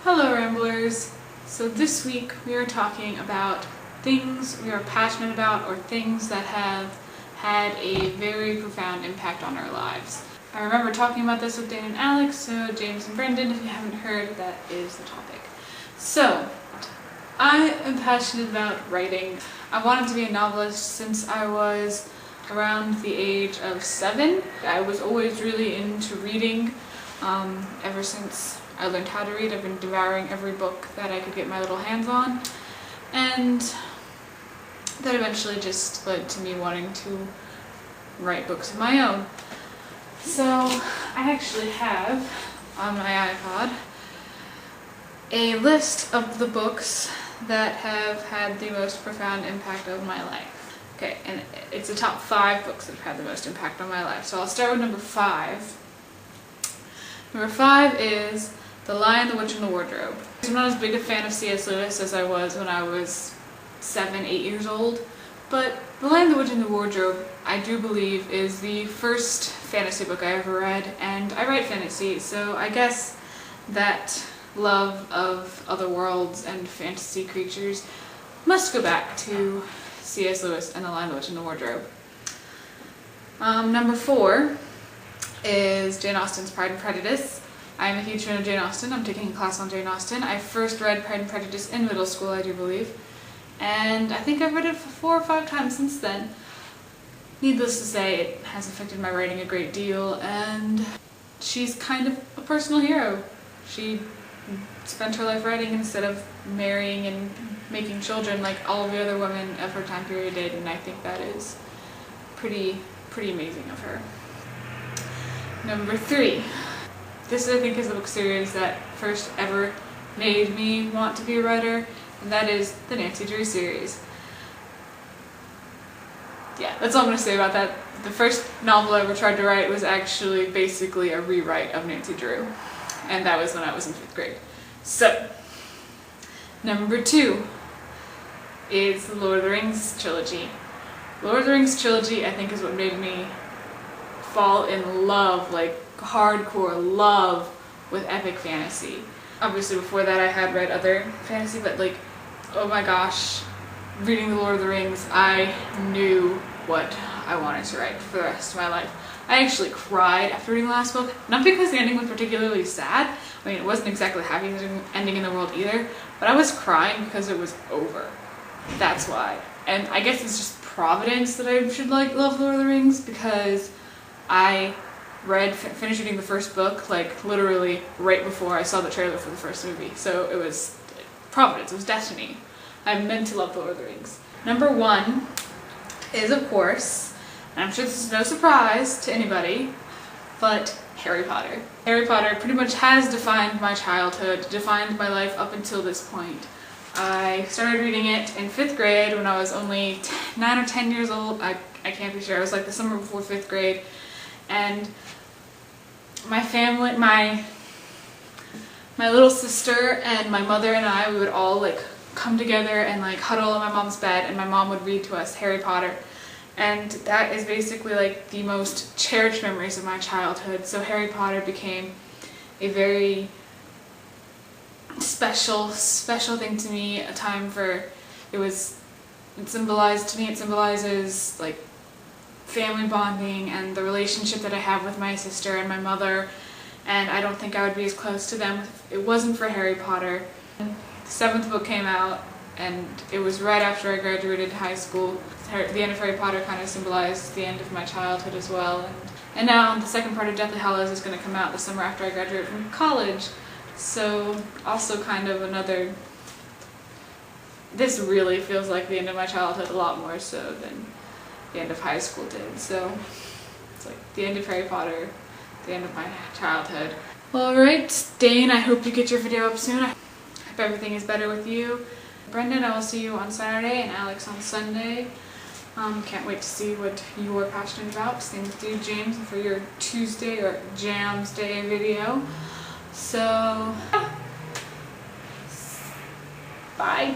Hello Ramblers! So this week we are talking about things we are passionate about or things that have had a very profound impact on our lives. I remember talking about this with Dan and Alex, so James and Brendan, if you haven't heard, that is the topic. So, I am passionate about writing. I wanted to be a novelist since I was around the age of 7. I was always really into reading. Ever since I learned how to read, I've been devouring every book that I could get my little hands on, and that eventually just led to me wanting to write books of my own. So I actually have on my iPod a list of the books that have had the most profound impact on my life. Okay, and it's the top 5 books that have had the most impact on my life. So I'll start with number 5. Number 5 is The Lion, the Witch, and the Wardrobe. I'm not as big a fan of C.S. Lewis as I was when I was 7, 8 years old, but The Lion, the Witch, and the Wardrobe, I do believe, is the first fantasy book I ever read, and I write fantasy, so I guess that love of other worlds and fantasy creatures must go back to C.S. Lewis and The Lion, the Witch, and the Wardrobe. Number 4 is Jane Austen's Pride and Prejudice. I'm a huge fan of Jane Austen. I'm taking a class on Jane Austen. I first read Pride and Prejudice in middle school, I do believe, and I think I've read it 4 or 5 times since then. Needless to say, it has affected my writing a great deal, and she's kind of a personal hero. She spent her life writing instead of marrying and making children like all of the other women of her time period did, and I think that is pretty amazing of her. Number 3. This, I think, is the book series that first ever made me want to be a writer, and that is the Nancy Drew series. Yeah, that's all I'm going to say about that. The first novel I ever tried to write was actually basically a rewrite of Nancy Drew, and that was when I was in 5th grade. So, number 2 is the Lord of the Rings trilogy. Lord of the Rings trilogy, I think, is what made me fall in love, like hardcore love, with epic fantasy. Obviously before that I had read other fantasy, but like, oh my gosh, reading the Lord of the Rings, I knew what I wanted to write for the rest of my life. I actually cried after reading the last book, not because the ending was particularly sad. I mean, it wasn't exactly the happiest ending in the world either, but I was crying because it was over. That's why. And I guess it's just providence that I should love Lord of the Rings, because I finished reading the first book like literally right before I saw the trailer for the first movie. So it was providence, it was destiny. I'm meant to love the Lord of the Rings. Number 1 is, of course, and I'm sure this is no surprise to anybody, but Harry Potter. Harry Potter pretty much has defined my childhood, defined my life up until this point. I started reading it in 5th grade when I was only 9 or 10 years old. I can't be sure. It was like the summer before 5th grade. And my family, my little sister and my mother and I, we would all like come together and like huddle on my mom's bed, and my mom would read to us Harry Potter. And that is basically like the most cherished memories of my childhood. So Harry Potter became a very special thing to me, a time for, it symbolizes like family bonding and the relationship that I have with my sister and my mother, and I don't think I would be as close to them if it wasn't for Harry Potter. The 7th book came out, and it was right after I graduated high school. The end of Harry Potter kind of symbolized the end of my childhood as well, and now the second part of Deathly Hallows is going to come out the summer after I graduate from college, so also kind of another, this really feels like the end of my childhood a lot more so than the end of high school did. So it's like the end of Harry Potter, the end of my childhood. Alright, Dane, I hope you get your video up soon. I hope everything is better with you. Brendan, I will see you on Saturday, and Alex on Sunday. Can't wait to see what you are passionate about. Same with you, James, for your Tuesday or Jams Day video. So, bye.